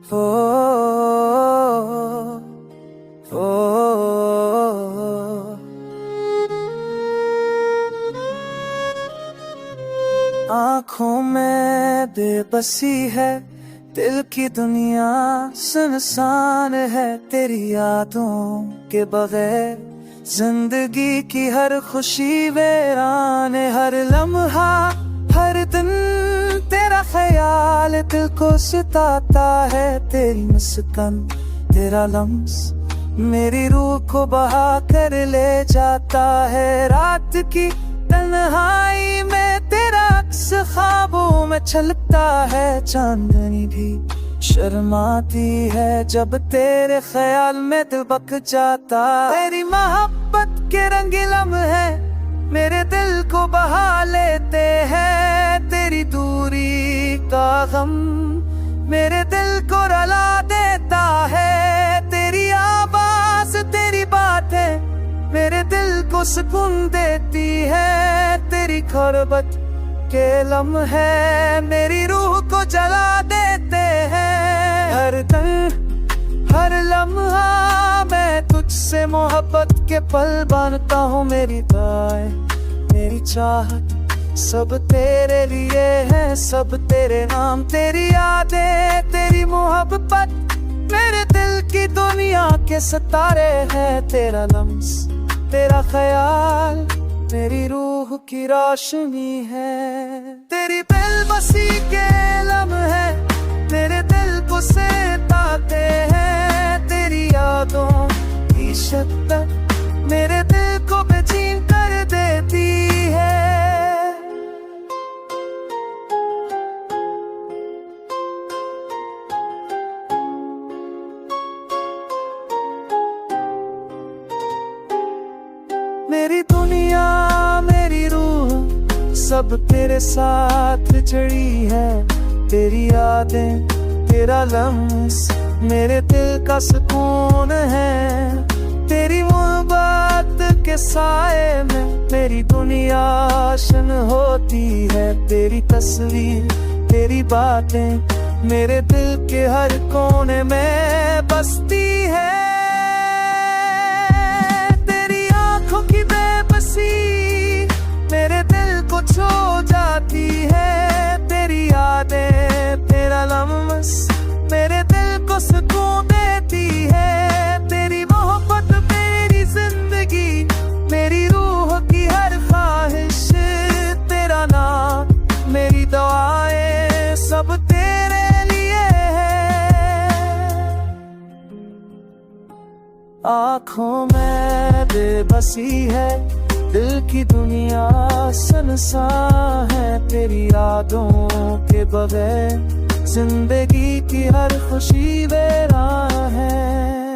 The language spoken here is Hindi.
ओ, ओ, आँखों में बेबसी है, दिल की दुनिया सुनसान है। तेरी यादों के बगैर जिंदगी की हर खुशी वीरान है। हर लम्हा हर दिन तेरा ख्याल दिल को सताता है। तेरी मुस्कान तेरा लम्स मेरी रूह को बहा कर ले जाता है। रात की तन्हाई में तेरा अक्स ख्वाबों में छलकता है। चांदनी भी शर्माती है जब तेरे ख्याल में दिल बक जाता। तेरी मोहब्बत के रंगीन लम्हे मेरे दिल को बहा लेते हैं। तेरी दूरी का गम मेरे दिल को रुला देता है। तेरी आवाज तेरी बातें मेरे दिल को सुकून देती है। तेरी खरबत के लम्हे मेरी रूह को जला देते हैं। हर दिन हर लम्हा मैं तुझसे मोहब्बत के पल बांधता हूँ। मेरी दुआएं मेरी चाहत सब तेरे लिए है, सब तेरे नाम। तेरी यादें तेरी मोहब्बत मेरे दिल की दुनिया के सितारे हैं। तेरा लम्स तेरा ख्याल मेरी रूह की रोशनी है। तेरी बेबसी के लम्हे मेरे दिल को सताते हैं। तेरी यादों की शिद्दत मेरे दिल को बेचैन कर देती है। मेरी दुनिया मेरी रूह सब तेरे साथ जुड़ी है। तेरी यादें तेरा लम्स मेरे दिल का सुकून है। तेरी मोहब्बत के साए में मेरी दुनिया रोशन होती है। तेरी तस्वीर तेरी बातें मेरे दिल के हर कोने में बसती है। मेरे दिल को छू जाती है। तेरी यादें तेरा लम्स मेरे दिल को सुकून देती है। तेरी मोहब्बत मेरी जिंदगी मेरी रूह की हर ख्वाहिश। तेरा नाम मेरी दुआएं सब तेरे लिए है। आँखों में बेबसी है, दिल की दुनिया सुनसान है। तेरी यादों के बगैर जिंदगी की हर खुशी वीरान है।